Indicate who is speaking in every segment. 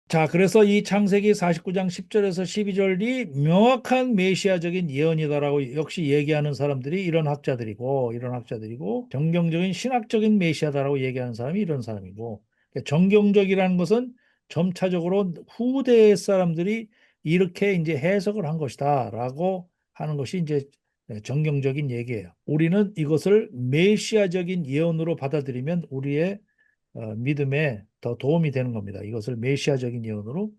Speaker 1: 자, 그래서 이 창세기 49장 10절에서 12절이 명확한 메시아적인 예언이다라고 역시 얘기하는 사람들이 이런 학자들이고 정경적인 신학적인 메시아다라고 얘기하는 사람이 이런 사람이고, 그러니까 정경적이라는 것은 점차적으로 후대 사람들이 이렇게 이제 해석을 한 것이다라고 하는 것이 이제 정경적인 얘기예요. 우리는 이것을 메시아적인 예언으로 받아들이면 우리의 믿음에 더 도움이 되는 겁니다. 이것을 메시아적인 예언으로,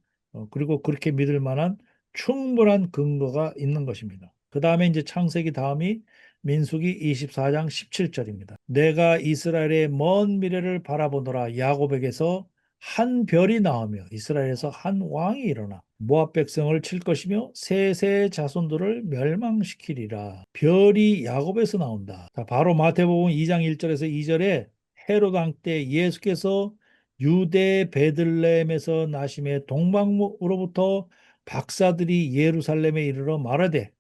Speaker 1: 그리고 그렇게 믿을 만한 충분한 근거가 있는 것입니다. 그 다음에 이제 창세기 다음이 민수기 24장 17절입니다. 내가 이스라엘의 먼 미래를 바라보노라. 야곱에게서 한 별이 나오며 이스라엘에서 한 왕이 일어나 모압 백성을 칠 것이며 세세 자손들을 멸망시키리라. 별이 야곱에서 나온다. 자, 바로 마태복음 2장 1절에서 2절에 헤롯 왕 때 예수께서 유대 베들레헴에서 나심에 동방으로부터 박사들이 예루살렘에 이르러 말하되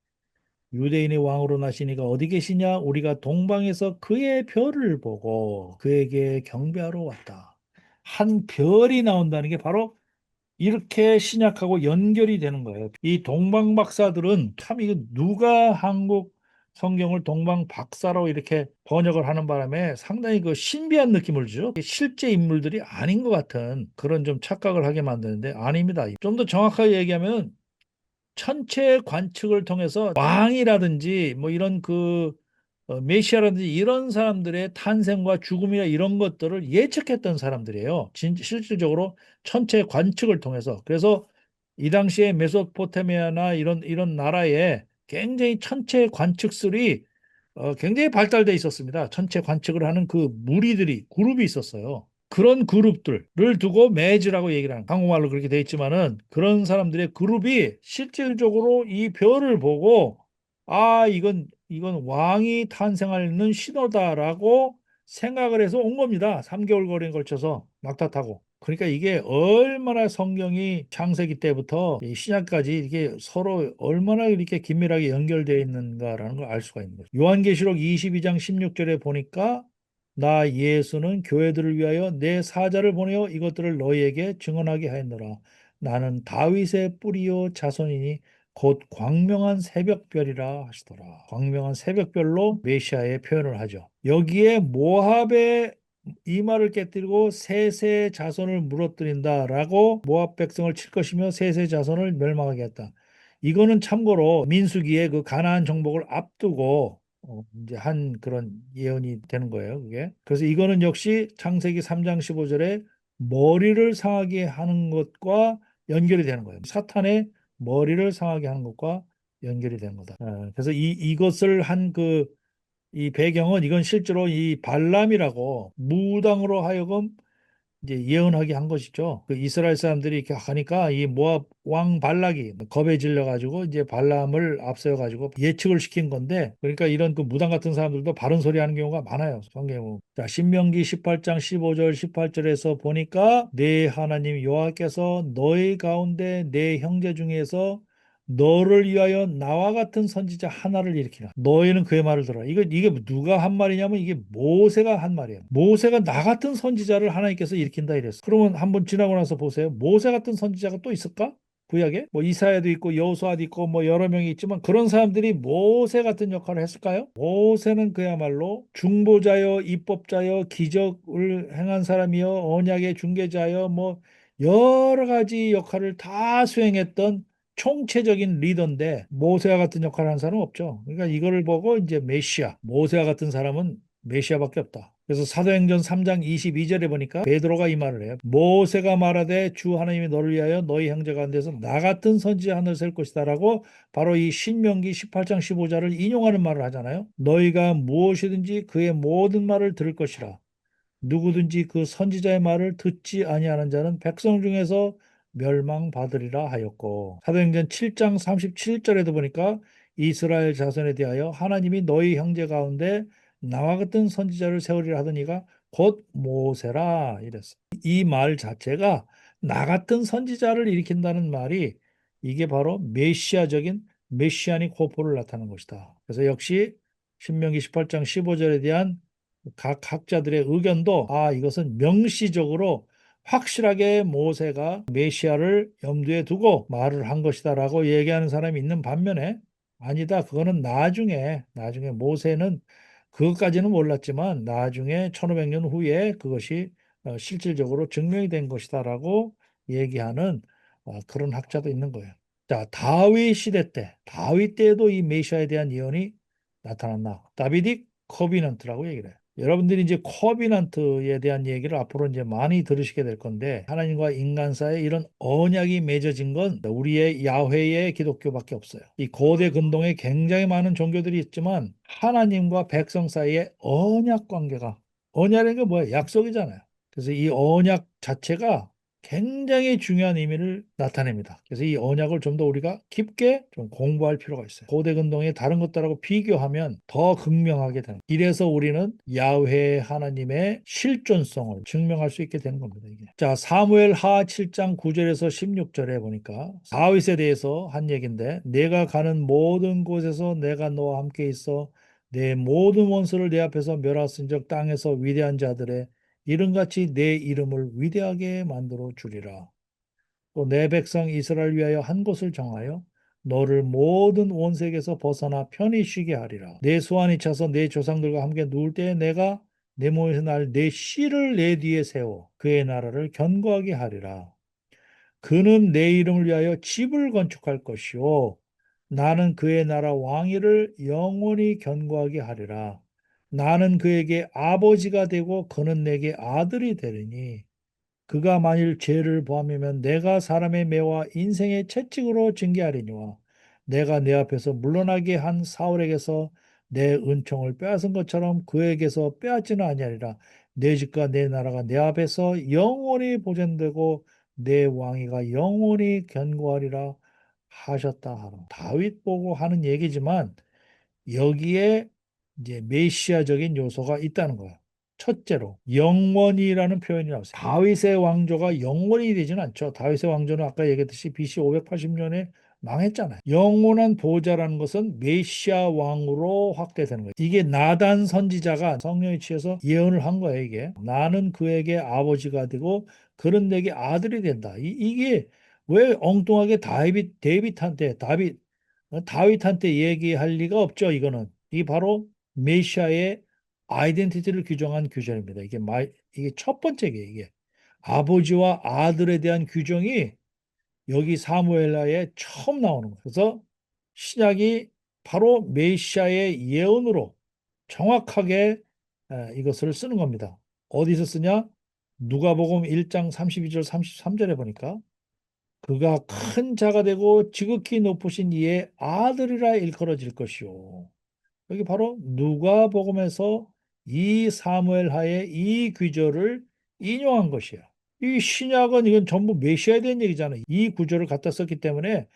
Speaker 1: 유대인의 왕으로 나시니가 어디 계시냐? 우리가 동방에서 그의 별을 보고 그에게 경배하러 왔다. 한 별이 나온다는 게 바로 이렇게 신약하고 연결이 되는 거예요. 이 동방 박사들은 참 이거 누가 한국 성경을 동방 박사로 이렇게 번역을 하는 바람에 상당히 그 신비한 느낌을 주죠. 실제 인물들이 아닌 것 같은 그런 좀 착각을 하게 만드는데 아닙니다. 좀 더 정확하게 얘기하면 천체 관측을 통해서 왕이라든지 뭐 이런 메시아라든지 이런 사람들의 탄생과 죽음이나 이런 것들을 예측했던 사람들이에요. 실질적으로 천체 관측을 통해서. 그래서 이 당시에 메소포타미아나 이런 나라에 굉장히 천체 관측술이 굉장히 발달돼 있었습니다. 천체 관측을 하는 그 무리들이 그룹이 있었어요. 그런 그룹들을 두고 매즈라고 얘기를 하는, 한국말로 그렇게 돼 있지만은 그런 사람들의 그룹이 실질적으로 이 별을 보고 이건 왕이 탄생하는 신호다라고 생각을 해서 온 겁니다. 3개월 거리에 걸쳐서 낙타 타고. 그러니까 이게 얼마나 성경이 창세기 때부터 이 신약까지 이게 서로 얼마나 이렇게 긴밀하게 연결되어 있는가라는 걸 알 수가 있는 거죠. 요한계시록 22장 16절에 보니까 나 예수는 교회들을 위하여 내 사자를 보내어 이것들을 너희에게 증언하게 하였노라. 나는 다윗의 뿌리요 자손이니 곧 광명한 새벽별이라 하시더라. 광명한 새벽별로 메시아의 표현을 하죠. 여기에 모압의 이마를 깨뜨리고 세세 자손을 무너뜨린다라고 모압 백성을 칠 것이며 세세 자손을 멸망하게 했다. 이거는 참고로 민수기의 그 가나안 정복을 앞두고 이제 한 그런 예언이 되는 거예요, 그게. 그래서 이거는 역시 창세기 3장 15절에 머리를 상하게 하는 것과 연결이 되는 거예요. 사탄의 머리를 상하게 하는 것과 연결이 되는 거다. 그래서 이것을 한 이 배경은 이건 실제로 이 발람이라고 무당으로 하여금 이제 예언하게 한 것이죠. 그 이스라엘 사람들이 이렇게 하니까 이 모압 왕 발락이 겁에 질려 가지고 이제 발람을 앞세워 가지고 예측을 시킨 건데, 그러니까 이런 그 무당 같은 사람들도 바른 소리 하는 경우가 많아요. 성경에 보면. 자, 신명기 18장 15절 18절에서 보니까 내 하나님 여호와께서 너희 가운데 내 형제 중에서 너를 위하여 나와 같은 선지자 하나를 일으키라. 너희는 그의 말을 들어라. 이게 누가 한 말이냐면 이게 모세가 한 말이에요. 모세가 나 같은 선지자를 하나님께서 일으킨다 이랬어. 그러면 한번 지나고 나서 보세요. 모세 같은 선지자가 또 있을까? 구약에 뭐 이사야도 있고 여호수아도 있고 뭐 여러 명이 있지만 그런 사람들이 모세 같은 역할을 했을까요? 모세는 그야말로 중보자여 입법자여 기적을 행한 사람이여 언약의 중개자여 뭐 여러 가지 역할을 다 수행했던 총체적인 리더인데 모세와 같은 역할을 하는 사람은 없죠. 그러니까 이거를 보고 이제 메시아, 모세와 같은 사람은 메시아밖에 없다. 그래서 사도행전 3장 22절에 보니까 베드로가 이 말을 해요. 모세가 말하되 주 하나님이 너를 위하여 너희 형제 가운데서 나 같은 선지자 하늘을 셀 것이다라고 바로 이 신명기 18장 15절을 인용하는 말을 하잖아요. 너희가 무엇이든지 그의 모든 말을 들을 것이라. 누구든지 그 선지자의 말을 듣지 아니하는 자는 백성 중에서 멸망받으리라 하였고, 사도행전 7장 37절에도 보니까 이스라엘 자손에 대하여 하나님이 너희 형제 가운데 나와 같은 선지자를 세우리라 하더니가 곧 모세라 이랬어. 이 말 자체가 나 같은 선지자를 일으킨다는 말이 이게 바로 메시아닉 호포를 나타내는 것이다. 그래서 역시 신명기 18장 15절에 대한 각 학자들의 의견도 이것은 명시적으로 확실하게 모세가 메시아를 염두에 두고 말을 한 것이다라고 얘기하는 사람이 있는 반면에 아니다. 그거는 나중에 모세는 그것까지는 몰랐지만 나중에 1500년 후에 그것이 실질적으로 증명이 된 것이다라고 얘기하는 그런 학자도 있는 거예요. 자, 다윗 시대 때, 다윗 때에도 이 메시아에 대한 예언이 나타났나? 다비딕 커비넌트라고 얘기를 해요. 여러분들이 이제 커비넌트에 대한 얘기를 앞으로 이제 많이 들으시게 될 건데 하나님과 인간 사이에 이런 언약이 맺어진 건 우리의 야훼의 기독교밖에 없어요. 이 고대 근동에 굉장히 많은 종교들이 있지만 하나님과 백성 사이에 언약 관계가 언약이라는 게 뭐예요? 약속이잖아요. 그래서 이 언약 자체가 굉장히 중요한 의미를 나타냅니다. 그래서 이 언약을 좀 더 우리가 깊게 좀 공부할 필요가 있어요. 고대 근동의 다른 것들하고 비교하면 더 극명하게 되는. 이래서 우리는 야훼 하나님의 실존성을 증명할 수 있게 되는 겁니다. 이게. 자, 사무엘 하 7장 9절에서 16절에 보니까 다윗에 대해서 한 얘기인데 내가 가는 모든 곳에서 내가 너와 함께 있어 내 모든 원수를 내 앞에서 멸하신즉 땅에서 위대한 자들의 이름같이 내 이름을 위대하게 만들어 주리라. 또 내 백성 이스라엘 위하여 한 곳을 정하여 너를 모든 원색에서 벗어나 편히 쉬게 하리라. 내 소환이 차서 내 조상들과 함께 누울 때에 내가 내 몸에서 날 내 씨를 내 뒤에 세워 그의 나라를 견고하게 하리라. 그는 내 이름을 위하여 집을 건축할 것이요 나는 그의 나라 왕위를 영원히 견고하게 하리라. 나는 그에게 아버지가 되고 그는 내게 아들이 되리니 그가 만일 죄를 범하면 내가 사람의 매와 인생의 채찍으로 징계하리니와 내가 내 앞에서 물러나게 한 사울에게서 내 은총을 빼앗은 것처럼 그에게서 빼앗지는 아니하리라. 내 집과 내 나라가 내 앞에서 영원히 보존되고 내 왕위가 영원히 견고하리라 하셨다 하라. 다윗 보고 하는 얘기지만 여기에 이제 메시아적인 요소가 있다는 거예요. 첫째로 영원이라는 표현이 나왔어요. 다윗의 왕조가 영원히 되지는 않죠. 다윗의 왕조는 아까 얘기했듯이 BC 580년에 망했잖아요. 영원한 보좌라는 것은 메시아 왕으로 확대되는 거예요. 이게 나단 선지자가 성령에 취해서 예언을 한 거예요. 이게 나는 그에게 아버지가 되고 그는 내게 아들이 된다. 이게 왜 엉뚱하게 다윗한테 얘기할 리가 없죠. 이거는 이 바로 메시아의 아이덴티티를 규정한 규정입니다. 이게 첫 번째 게 이게 아버지와 아들에 대한 규정이 여기 사무엘하에 처음 나오는 거예요. 그래서 신약이 바로 메시아의 예언으로 정확하게 이것을 쓰는 겁니다. 어디서 쓰냐? 누가복음 1장 32절 33절에 보니까 그가 큰 자가 되고 지극히 높으신 이의 아들이라 일컬어질 것이요. 여기 바로 누가복음에서 이 사무엘 하에 이 구절을 인용한 것이야. 이 신약은 이건 전부 메시아에 대한 얘기잖아요. 이 구절을 갖다 썼기 때문에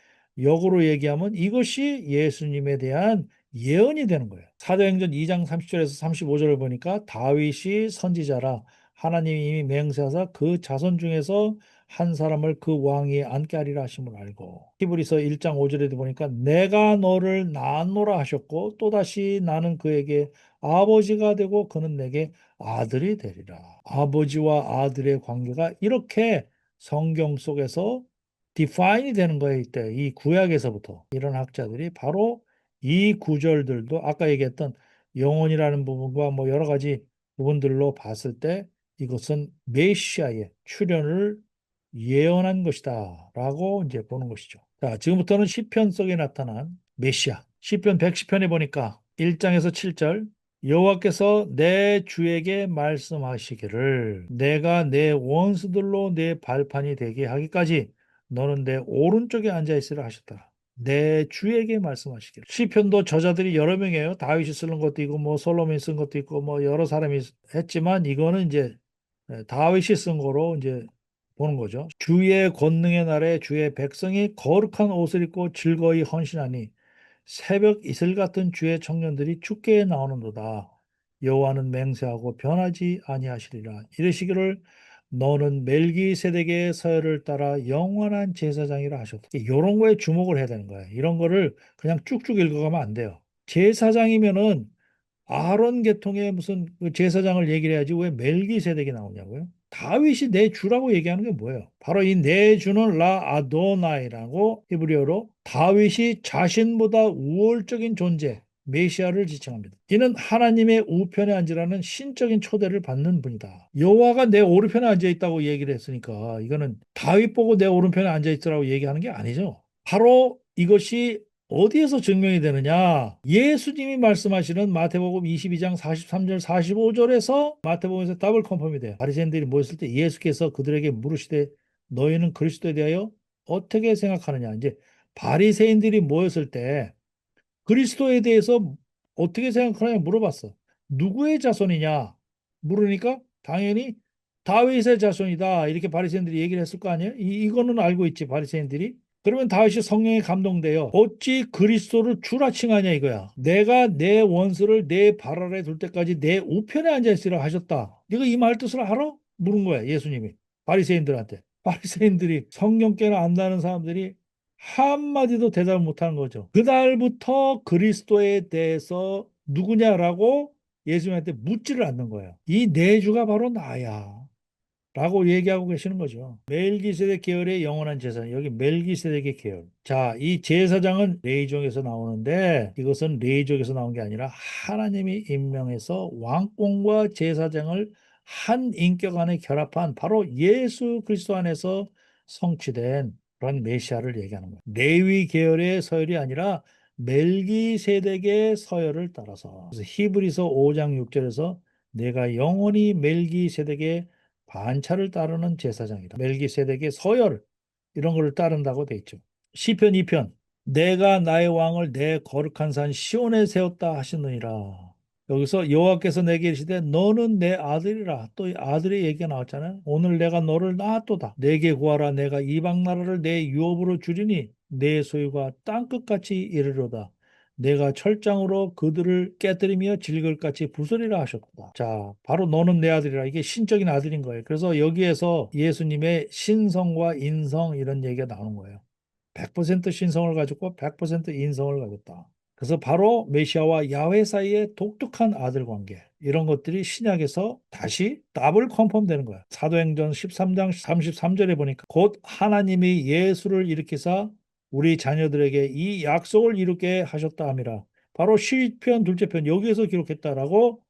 Speaker 1: 역으로 얘기하면 이것이 예수님에 대한 예언이 되는 거예요. 사도행전 2장 30절에서 35절을 보니까 다윗이 선지자라 하나님이 이미 맹세하사 그 자손 중에서 한 사람을 그 왕위에 앉게 하리라 하심을 알고 히브리서 1장 5절에도 보니까 내가 너를 낳노라 하셨고 또다시 나는 그에게 아버지가 되고 그는 내게 아들이 되리라. 아버지와 아들의 관계가 이렇게 성경 속에서 디파인이 되는 거예요. 이때 이 구약에서부터 이런 학자들이 바로 이 구절들도 아까 얘기했던 영혼이라는 부분과 뭐 여러 가지 부분들로 봤을 때 이것은 메시아의 출현을 예언한 것이다라고 이제 보는 것이죠. 자, 지금부터는 시편 속에 나타난 메시아. 시편 110편에 보니까 1장에서 7절 여호와께서 내 주에게 말씀하시기를 내가 내 원수들로 내 발판이 되게 하기까지 너는 내 오른쪽에 앉아 있으라 하셨다. 내 주에게 말씀하시기를. 시편도 저자들이 여러 명이에요. 다윗이 쓰는 것도 있고 뭐 솔로몬이 쓴 것도 있고 뭐 여러 사람이 했지만 이거는 이제 다윗이 쓴 거로 이제 보는 거죠. 주의 권능의 날에 주의 백성이 거룩한 옷을 입고 즐거이 헌신하니 새벽 이슬 같은 주의 청년들이 죽게 나오는도다. 여호와는 맹세하고 변하지 아니하시리라. 이르시기를 너는 멜기세덱의 서열을 따라 영원한 제사장이라 하셨다. 이런 거에 주목을 해야 되는 거예요. 이런 거를 그냥 쭉쭉 읽어가면 안 돼요. 제사장이면은 아론 계통의 무슨 그 제사장을 얘기를 해야지 왜 멜기세덱이 나오냐고요? 다윗이 내 주라고 얘기하는 게 뭐예요? 바로 이 내 주는 라 아도나이라고 히브리어로 다윗이 자신보다 우월적인 존재, 메시아를 지칭합니다. 이는 하나님의 우편에 앉으라는 신적인 초대를 받는 분이다. 여호와가 내 오른편에 앉아 있다고 얘기를 했으니까 이거는 다윗 보고 내 오른편에 앉아 있으라고 얘기하는 게 아니죠. 바로 이것이 어디에서 증명이 되느냐? 예수님이 말씀하시는 마태복음 22장 43절 45절에서 마태복음에서 더블 컨펌이 돼요. 바리새인들이 모였을 때 예수께서 그들에게 물으시되 너희는 그리스도에 대하여 어떻게 생각하느냐? 이제 바리새인들이 모였을 때 그리스도에 대해서 어떻게 생각하느냐 물어봤어. 누구의 자손이냐? 물으니까 당연히 다윗의 자손이다. 이렇게 바리새인들이 얘기를 했을 거 아니에요? 이거는 알고 있지, 바리새인들이. 그러면 다윗이 성령에 감동돼요. 어찌 그리스도를 주라 칭하냐 이거야. 내가 내 원수를 내 발 아래 둘 때까지 내 우편에 앉아 있으라 하셨다. 네가 이 말 뜻을 알아? 물은 거야, 예수님이. 바리새인들한테. 바리새인들이 성경께나 안다는 사람들이 한마디도 대답을 못하는 거죠. 그날부터 그리스도에 대해서 누구냐라고 예수님한테 묻지를 않는 거예요. 이 내주가 바로 나야. 라고 얘기하고 계시는 거죠. 멜기세덱 계열의 영원한 제사장. 여기 멜기세덱의 계열. 자, 이 제사장은 레이족에서 나오는데 이것은 레이족에서 나온 게 아니라 하나님이 임명해서 왕권과 제사장을 한 인격 안에 결합한 바로 예수 그리스도 안에서 성취된 그런 메시아를 얘기하는 거예요. 레위 계열의 서열이 아니라 멜기세덱의 서열을 따라서. 그래서 히브리서 5장 6절에서 내가 영원히 멜기세덱의 반차를 따르는 제사장이다. 멜기세덱의 서열 이런 거를 따른다고 돼 있죠. 시편 2편 내가 나의 왕을 내 거룩한 산 시온에 세웠다 하시느니라. 여기서 여호와께서 내게 이르시되 너는 내 아들이라. 또 아들의 얘기가 나왔잖아요. 오늘 내가 너를 낳았도다. 내게 구하라. 내가 이방 나라를 내 유업으로 주리니 내 소유가 땅끝같이 이르로다. 내가 철장으로 그들을 깨뜨리며 질글같이 부수리라 하셨다. 자, 바로 너는 내 아들이라. 이게 신적인 아들인 거예요. 그래서 여기에서 예수님의 신성과 인성 이런 얘기가 나오는 거예요. 100% 신성을 가졌고 100% 인성을 가졌다. 그래서 바로 메시아와 야훼 사이의 독특한 아들 관계 이런 것들이 신약에서 다시 더블 컨펌되는 거야. 사도행전 13장 33절에 보니까 곧 하나님이 예수를 일으키사 우리 자녀들에게 이 약속을 이루게 하셨다 함이라. 바로 시편 둘째 편 여기에서 기록했다라고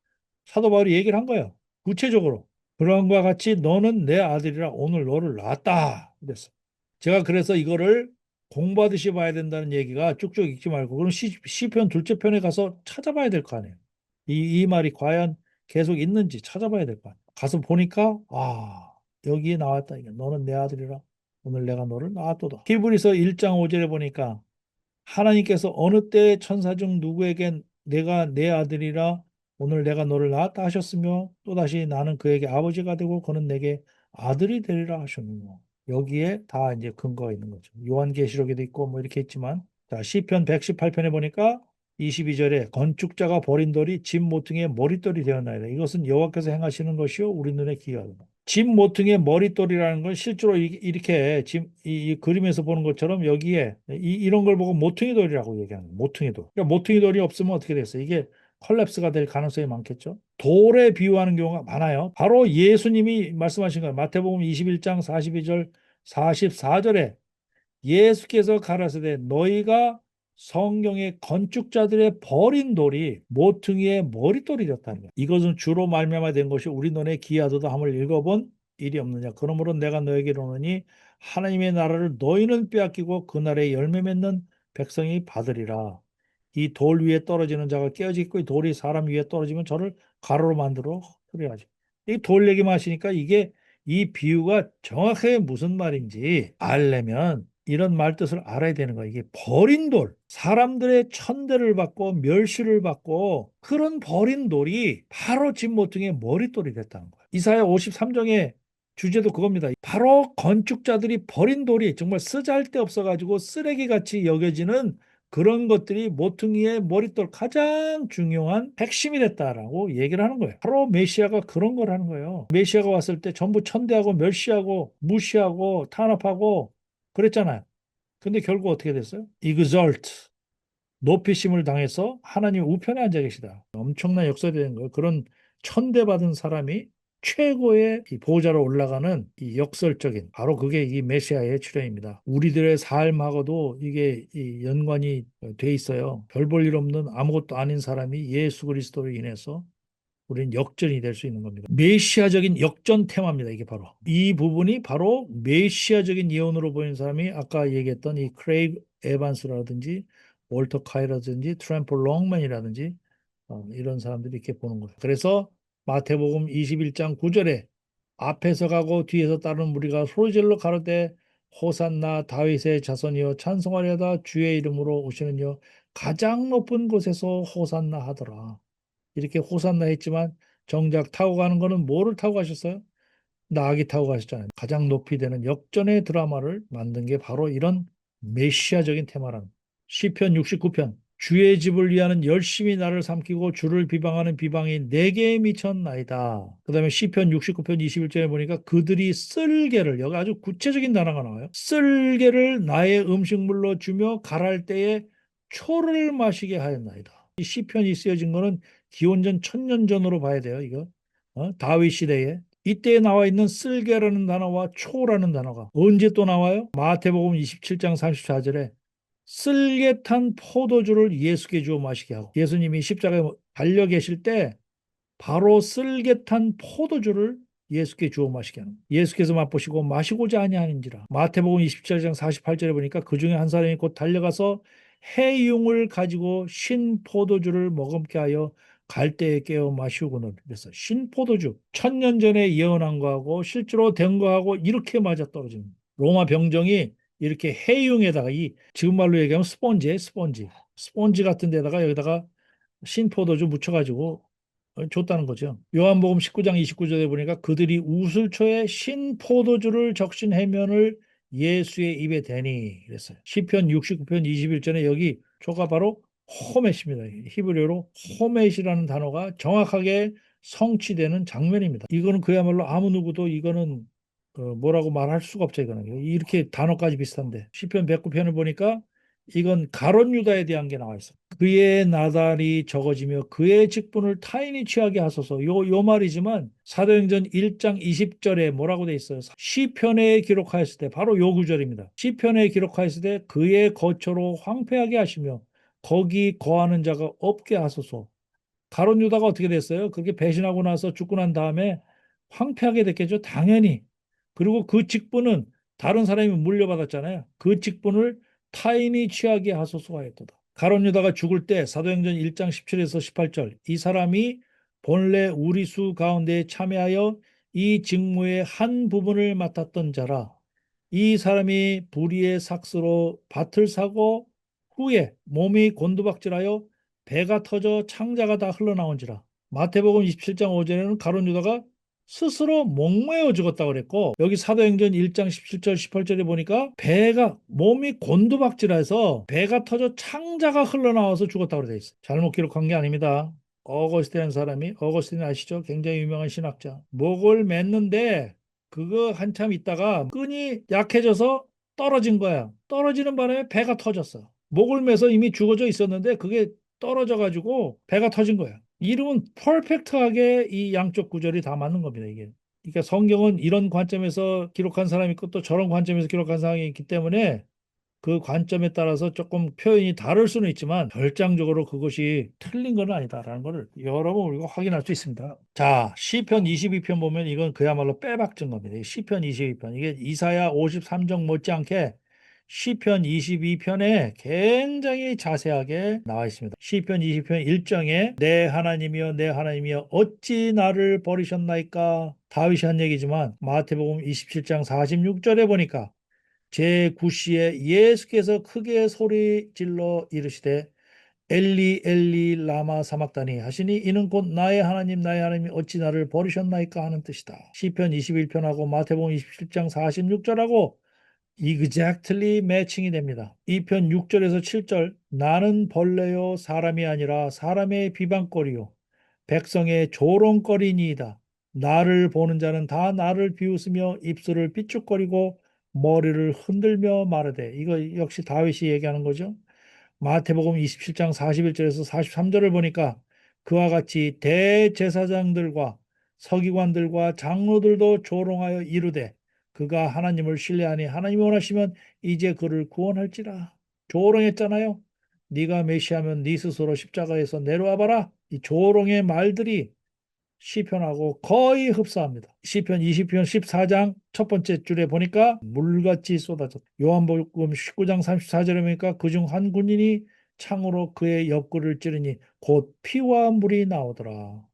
Speaker 1: 사도 바울이 얘기를 한 거예요. 구체적으로 그런 것과 같이 너는 내 아들이라 오늘 너를 낳았다. 그랬어. 제가 그래서 이거를 공부하듯이 봐야 된다는 얘기가 쭉쭉 읽지 말고 그럼 시편 둘째 편에 가서 찾아봐야 될 거 아니에요. 이 말이 과연 계속 있는지 찾아봐야 될 거 아니에요. 가서 보니까 여기에 나왔다. 이게 너는 내 아들이라 오늘 내가 너를 낳았도다. 히브리서 1장 5절에 보니까 하나님께서 어느 때 천사 중 누구에겐 내가 내 아들이라 오늘 내가 너를 낳았다 하셨으며 또다시 나는 그에게 아버지가 되고 그는 내게 아들이 되리라 하셨느냐. 여기에 다 이제 근거가 있는 거죠. 요한계시록에도 있고 뭐 이렇게 있지만 자, 시편 118편에 보니까 22절에 건축자가 버린 돌이 집 모퉁이의 머릿돌이 되었나이다. 이것은 여호와께서 행하시는 것이요 우리 눈에 기이하다. 집 모퉁이의 머릿돌이라는 건 실제로 이렇게 이 그림에서 보는 것처럼 여기에 이런 걸 보고 모퉁이 돌이라고 얘기하는 거예요. 모퉁이 돌. 그러니까 모퉁이 돌이 없으면 어떻게 됐어요? 이게 컬랩스가 될 가능성이 많겠죠. 돌에 비유하는 경우가 많아요. 바로 예수님이 말씀하신 거예요. 마태복음 21장 42절 44절에 예수께서 가라사대 너희가 성경의 건축자들의 버린 돌이 모퉁이의 머릿돌이 되었다는 거예요. 이것은 주로 말미암아 된 것이 우리 눈에 기이하도다 함을 읽어본 일이 없느냐. 그러므로 내가 너에게 이르노니 하나님의 나라를 너희는 빼앗기고 그 나라에 열매 맺는 백성이 받으리라. 이 돌 위에 떨어지는 자가 깨어져 있고 이 돌이 사람 위에 떨어지면 저를 가로로 만들어 흩어야지. 이 돌 얘기만 하시니까 이게 이 비유가 정확하게 무슨 말인지 알려면 이런 말 뜻을 알아야 되는 거야. 이게 버린 돌, 사람들의 천대를 받고 멸시를 받고 그런 버린 돌이 바로 집 모퉁이의 머릿돌이 됐다는 거야. 이사야 53장의 주제도 그겁니다. 바로 건축자들이 버린 돌이 정말 쓰잘데없어 가지고 쓰레기같이 여겨지는 그런 것들이 모퉁이의 머릿돌 가장 중요한 핵심이 됐다라고 얘기를 하는 거예요. 바로 메시아가 그런 걸 하는 거예요. 메시아가 왔을 때 전부 천대하고 멸시하고 무시하고 탄압하고 그랬잖아요. 근데 결국 어떻게 됐어요? exalt, 높이심을 당해서 하나님 우편에 앉아 계시다. 엄청난 역설이 된 거예요. 그런 천대받은 사람이 최고의 이 보호자로 올라가는 이 역설적인 바로 그게 이 메시아의 출현입니다. 우리들의 삶하고도 이게 이 연관이 돼 있어요. 별 볼 일 없는 아무것도 아닌 사람이 예수 그리스도로 인해서 우리는 역전이 될 수 있는 겁니다. 메시아적인 역전 테마입니다. 이게 바로 이 부분이 바로 메시아적인 예언으로 보이는 사람이 아까 얘기했던 이 크레이그 에반스라든지 월터 카이라든지 트램플 롱맨이라든지 이런 사람들이 이렇게 보는 거예요. 그래서 마태복음 21장 9절에 앞에서 가고 뒤에서 따르는 무리가 소리질러 가로되 호산나 다윗의 자손이여 찬송하려다 주의 이름으로 오시는여 가장 높은 곳에서 호산나 하더라. 이렇게 호산나 했지만 정작 타고 가는 거는 뭐를 타고 가셨어요? 나귀 타고 가셨잖아요. 가장 높이 되는 역전의 드라마를 만든 게 바로 이런 메시아적인 테마라는 시편 69편 주의 집을 위하는 열심히 나를 삼키고 주를 비방하는 비방이 내게 미쳤나이다. 그 다음에 시편 69편 21절에 보니까 그들이 쓸개를 여기 아주 구체적인 단어가 나와요. 쓸개를 나의 음식물로 주며 갈할 때에 초를 마시게 하였나이다. 이 시편이 쓰여진 거는 기원전 1000년 전으로 봐야 돼요. 이거 다윗 시대에 이때 나와 있는 쓸개라는 단어와 초라는 단어가 언제 또 나와요? 마태복음 27장 34절에 쓸개 탄 포도주를 예수께 주어 마시게 하고 예수님이 십자가에 달려 계실 때 바로 쓸개 탄 포도주를 예수께 주어 마시게 하는 예수께서 맛보시고 마시고자 아니하는지라. 마태복음 27장 48절에 보니까 그 중에 한 사람이 곧 달려가서 해융을 가지고 신 포도주를 머금게 하여 갈대에 깨어 마시고는 그래서 신 포도주 1000년 전에 예언한 거하고 실제로 된 거하고 이렇게 맞아떨어지는 로마 병정이 이렇게 해융에다가 이 지금 말로 얘기하면 스펀지에 스펀지 같은 데다가 여기다가 신 포도주 묻혀가지고 줬다는 거죠. 요한복음 19장 29절에 보니까 그들이 웃을초에 신 포도주를 적신 해면을 예수의 입에 대니 그랬어요. 시편 69편 21절에 여기 조가 바로 호멧입니다. 히브리어로 호멧이라는 단어가 정확하게 성취되는 장면입니다. 이거는 그야말로 아무 누구도 이거는 뭐라고 말할 수가 없죠. 이거는 이렇게 단어까지 비슷한데 시편 109편을 보니까 이건 가룟 유다에 대한 게 나와 있어요. 그의 나달이 적어지며 그의 직분을 타인이 취하게 하소서. 요 말이지만 사도행전 1장 20절에 뭐라고 돼 있어요? 시편에 기록하였을 때 바로 요 구절입니다. 시편에 기록하였을 때 그의 거처로 황폐하게 하시며 거기 거하는 자가 없게 하소서. 가룟 유다가 어떻게 됐어요? 그렇게 배신하고 나서 죽고 난 다음에 황폐하게 됐겠죠. 당연히. 그리고 그 직분은 다른 사람이 물려받았잖아요. 그 직분을 타인이 취하게 하소서 하였도다. 가룟 유다가 죽을 때 사도행전 1장 17에서 18절 이 사람이 본래 우리 수 가운데 참여하여 이 직무의 한 부분을 맡았던 자라. 이 사람이 불의의 삭스로 밭을 사고 후에 몸이 곤두박질하여 배가 터져 창자가 다 흘러나온지라. 마태복음 27장 5절에는 가룟 유다가 스스로 목매어 죽었다고 그랬고 여기 사도행전 1장 17절 18절에 보니까 배가 몸이 곤두박질해서 배가 터져 창자가 흘러나와서 죽었다고 되어 있어요. 잘못 기록한 게 아닙니다. 어거스틴이라는 사람이 어거스틴 아시죠? 굉장히 유명한 신학자. 목을 맸는데 그거 한참 있다가 끈이 약해져서 떨어진 거야. 떨어지는 바람에 배가 터졌어. 목을 매서 이미 죽어져 있었는데 그게 떨어져 가지고 배가 터진 거야. 이름은 퍼펙트하게 이 양쪽 구절이 다 맞는 겁니다, 이게. 그러니까 성경은 이런 관점에서 기록한 사람이 있고 또 저런 관점에서 기록한 사람이 있기 때문에 그 관점에 따라서 조금 표현이 다를 수는 있지만 결정적으로 그것이 틀린 건 아니다라는 것을 여러 번 우리가 확인할 수 있습니다. 자, 시편 22편 보면 이건 그야말로 빼박진 겁니다. 시편 22편. 이게 이사야 53장 못지않게 시편 22편에 굉장히 자세하게 나와 있습니다. 시편 20편 1장에 내 하나님이여 내 하나님이여 어찌 나를 버리셨나이까 다윗이 한 얘기지만 마태복음 27장 46절에 보니까 제9시에 예수께서 크게 소리 질러 이르시되 엘리 엘리 라마 사막다니 하시니 이는 곧 나의 하나님 나의 하나님이 어찌 나를 버리셨나이까 하는 뜻이다. 시편 21편하고 마태복음 27장 46절하고 exactly 매칭이 됩니다. 이 편 6절에서 7절 나는 벌레요 사람이 아니라 사람의 비방거리요 백성의 조롱거리니이다. 나를 보는 자는 다 나를 비웃으며 입술을 삐죽거리고 머리를 흔들며 말하되 이거 역시 다윗이 얘기하는 거죠. 마태복음 27장 41절에서 43절을 보니까 그와 같이 대제사장들과 서기관들과 장로들도 조롱하여 이르되 그가 하나님을 신뢰하니 하나님이 원하시면 이제 그를 구원할지라. 조롱했잖아요. 네가 메시아면 네 스스로 십자가에서 내려와 봐라. 이 조롱의 말들이 시편하고 거의 흡사합니다. 시편 20편 14장 첫 번째 줄에 보니까 물같이 쏟아졌다. 요한복음 19장 34절에 보니까 그중 한 군인이 창으로 그의 옆구리를 찌르니 곧 피와 물이 나오더라.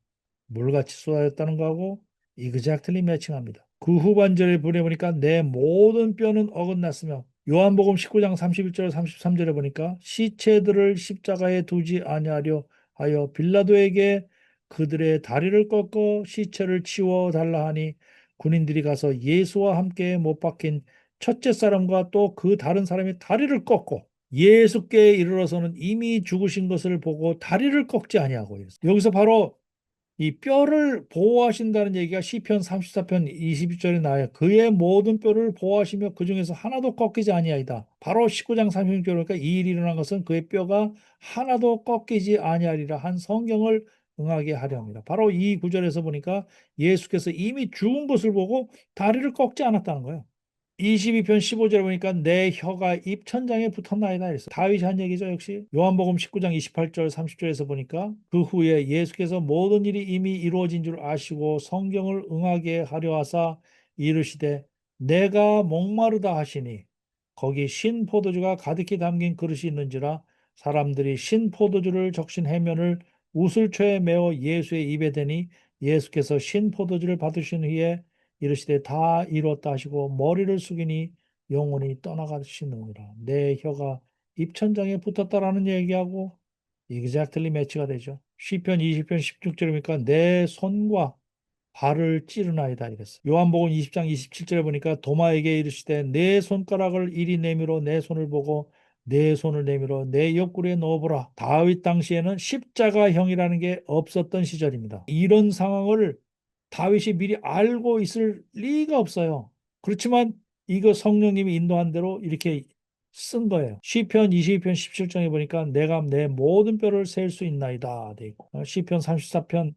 Speaker 1: 물같이 쏟아졌다는 거하고 이그젝틀리 매칭합니다. 그 후반절에 보니까 내 모든 뼈는 어긋났으며 요한복음 19장 31절 33절에 보니까 시체들을 십자가에 두지 아니하려 하여 빌라도에게 그들의 다리를 꺾어 시체를 치워 달라 하니 군인들이 가서 예수와 함께 못 박힌 첫째 사람과 또 그 다른 사람의 다리를 꺾고 예수께 이르러서는 이미 죽으신 것을 보고 다리를 꺾지 아니하고 있어요. 여기서 바로 이 뼈를 보호하신다는 얘기가 시편 34편 22절에 나와요. 그의 모든 뼈를 보호하시며 그 중에서 하나도 꺾이지 아니하이다. 바로 19장 36절 보니까 이 일이 일어난 것은 그의 뼈가 하나도 꺾이지 아니하리라 한 성경을 응하게 하려 합니다. 바로 이 구절에서 보니까 예수께서 이미 죽은 것을 보고 다리를 꺾지 않았다는 거예요. 22편 15절에 보니까 내 혀가 입천장에 붙었나이다 이랬어. 다윗이 한 얘기죠, 역시. 요한복음 19장 28절 30절에서 보니까 그 후에 예수께서 모든 일이 이미 이루어진 줄 아시고 성경을 응하게 하려 하사 이르시되 내가 목마르다 하시니 거기 신 포도주가 가득히 담긴 그릇이 있는지라 사람들이 신 포도주를 적신 해면을 우슬초에 메어 예수의 입에 대니 예수께서 신 포도주를 받으신 후에 이르시되 다 이루었다 하시고 머리를 숙이니 영혼이 떠나가시느니라. 내 혀가 입천장에 붙었다라는 얘기하고 exactly 매치가 되죠. 시편 20편 16절이니까 내 손과 발을 찌르나이다 이랬어요. 요한복음 20장 27절에 보니까 도마에게 이르시되 내 손가락을 이리 내밀어 내 손을 보고 내 손을 내밀어 내 옆구리에 넣어보라. 다윗 당시에는 십자가형이라는 게 없었던 시절입니다. 이런 상황을 다윗이 미리 알고 있을 리가 없어요. 그렇지만 이거 성령님이 인도한 대로 이렇게 쓴 거예요. 시편 22편 17장에 보니까 내가 내 모든 뼈를 셀 수 있나이다 돼 있고 시편 34편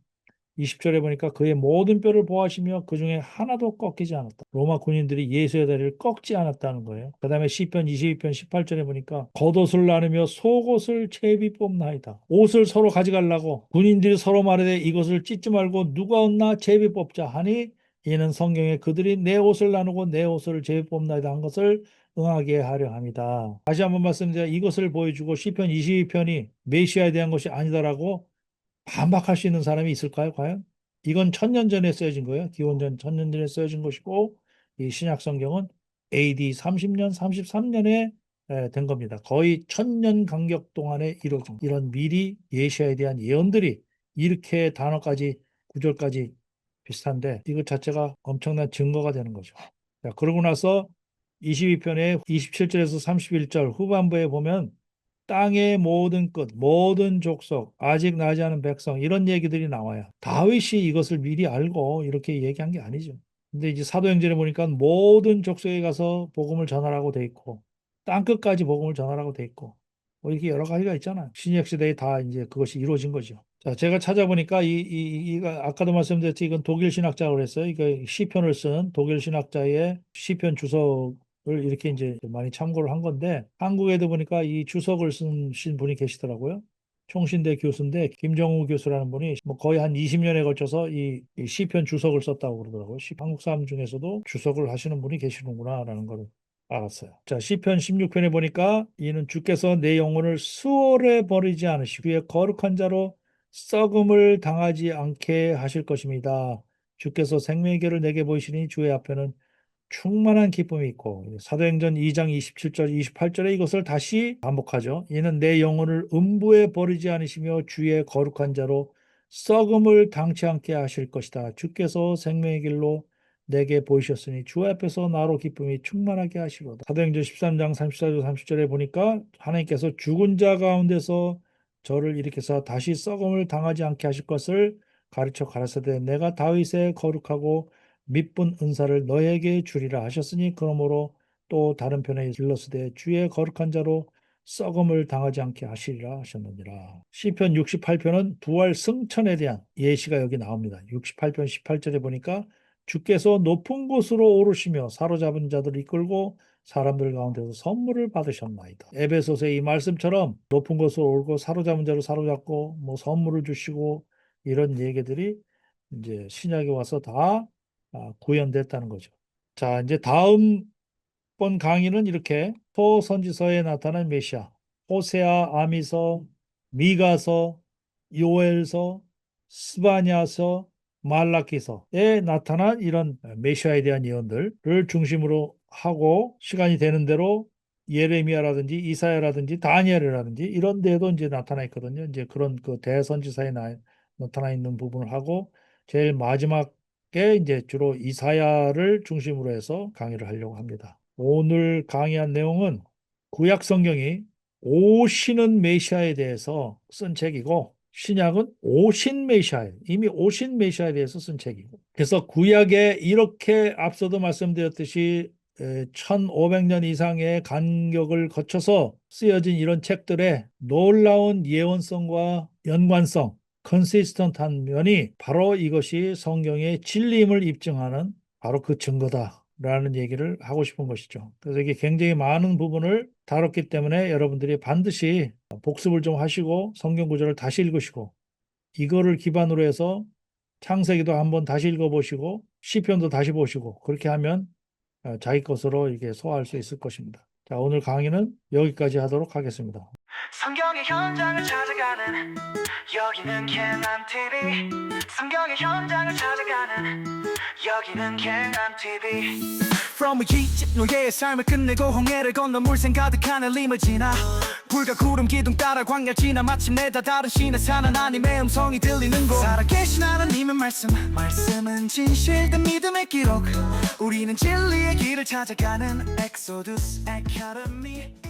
Speaker 1: 20절에 보니까 그의 모든 뼈를 보하시며 그 중에 하나도 꺾이지 않았다. 로마 군인들이 예수의 다리를 꺾지 않았다는 거예요. 그 다음에 시편 22편 18절에 보니까 겉옷을 나누며 속옷을 채비 뽑나이다. 옷을 서로 가져가려고 군인들이 서로 말하되 이것을 찢지 말고 누가 얻나 제비 뽑자 하니 이는 성경에 그들이 내 옷을 나누고 내 옷을 제비 뽑나이다 한 것을 응하게 하려 합니다. 다시 한번 말씀드려 이것을 보여주고 시편 22편이 메시아에 대한 것이 아니다라고 반박할 수 있는 사람이 있을까요, 과연? 이건 천년 전에 쓰여진 거예요. 기원전 천년 전에 쓰여진 것이고, 이 신약 성경은 AD 30년, 33년에 된 겁니다. 거의 천년 간격 동안에 이루어진 이런 미리 예시아에 대한 예언들이 이렇게 단어까지, 구절까지 비슷한데, 이것 자체가 엄청난 증거가 되는 거죠. 자, 그러고 나서 22편의 27절에서 31절 후반부에 보면 땅의 모든 끝, 모든 족속, 아직 나지 않은 백성 이런 얘기들이 나와요. 다윗이 이것을 미리 알고 이렇게 얘기한 게 아니죠. 근데 이제 사도행전에 보니까 모든 족속에 가서 복음을 전하라고 돼 있고 땅 끝까지 복음을 전하라고 돼 있고 뭐 이렇게 여러 가지가 있잖아요. 신약 시대에 다 이제 그것이 이루어진 거죠. 자, 제가 찾아보니까 이거 아까도 말씀드렸지 이건 독일 신학자라고 그랬어요. 이거 시편을 쓴 독일 신학자의 시편 주석을 이렇게 이제 많이 참고를 한 건데 한국에도 보니까 이 주석을 쓴 분이 계시더라고요. 총신대 교수인데 김정우 교수라는 분이 뭐 거의 한 20년에 걸쳐서 이 시편 주석을 썼다고 그러더라고요. 한국 사람 중에서도 주석을 하시는 분이 계시는구나라는 걸 알았어요. 자, 시편 16편에 보니까 이는 주께서 내 영혼을 수월에 버리지 않으시고 주의 거룩한 자로 썩음을 당하지 않게 하실 것입니다. 주께서 생명의 길을 내게 보이시니 주의 앞에는 충만한 기쁨이 있고 사도행전 2장 27절 28절에 이것을 다시 반복하죠. 이는 내 영혼을 음부에 버리지 않으시며 주의 거룩한 자로 썩음을 당치 않게 하실 것이다. 주께서 생명의 길로 내게 보이셨으니 주 앞에서 나로 기쁨이 충만하게 하시로다. 사도행전 13장 34절 30절에 보니까 하나님께서 죽은 자 가운데서 저를 일으켜서 다시 썩음을 당하지 않게 하실 것을 가르쳐 가라사대 내가 다윗의 거룩하고 미쁜 은사를 너에게 주리라 하셨으니 그러므로 또 다른 편에 일러스되 주의 거룩한 자로 썩음을 당하지 않게 하시리라 하셨느니라. 시편 68편은 부활 승천에 대한 예시가 여기 나옵니다. 68편 18절에 보니까 주께서 높은 곳으로 오르시며 사로잡은 자들을 이끌고 사람들 가운데서 선물을 받으셨나이다. 에베소서의 이 말씀처럼 높은 곳으로 오르고 사로잡은 자를 사로잡고 뭐 선물을 주시고 이런 얘기들이 이제 신약에 와서 다 구현됐다는 거죠. 자, 이제 다음 번 강의는 이렇게 소선지서에 나타난 메시아, 호세아, 아미서, 미가서, 요엘서, 스바냐서, 말라기서에 나타난 이런 메시아에 대한 예언들을 중심으로 하고 시간이 되는 대로 예레미야라든지 이사야라든지 다니엘이라든지 이런 데도 이제 나타나 있거든요. 이제 그런 그 대선지서에 나타나 있는 부분을 하고 제일 마지막에 이제 주로 이사야를 중심으로 해서 강의를 하려고 합니다. 오늘 강의한 내용은 구약 성경이 오시는 메시아에 대해서 쓴 책이고 신약은 오신 메시아, 이미 오신 메시아에 대해서 쓴 책이고 그래서 구약에 이렇게 앞서도 말씀드렸듯이 1500년 이상의 간격을 거쳐서 쓰여진 이런 책들의 놀라운 예언성과 연관성, 컨시스턴트한 면이 바로 이것이 성경의 진리임을 입증하는 바로 그 증거다라는 얘기를 하고 싶은 것이죠. 그래서 이게 굉장히 많은 부분을 다뤘기 때문에 여러분들이 반드시 복습을 좀 하시고 성경 구절을 다시 읽으시고 이거를 기반으로 해서 창세기도 한번 다시 읽어보시고 시편도 다시 보시고 그렇게 하면 자기 것으로 이게 소화할 수 있을 것입니다. 자, 오늘 강의는 여기까지 하도록 하겠습니다.
Speaker 2: 성경의 현장을 찾아가는 여기는 갱한TV. 성경의 현장을 찾아가는 여기는 갱한TV. From 이집 노예의 삶을 끝내고 홍해를 건너 물샘 가득한 엘림을 지나 불과 구름 기둥 따라 광야 지나 마침내 다 다른 신의 산 하나님의 음성이 들리는 곳. 살아계신 하나님의 말씀은 진실된 믿음의 기록. 우리는 진리의 길을 찾아가는 엑소두스 아카데미.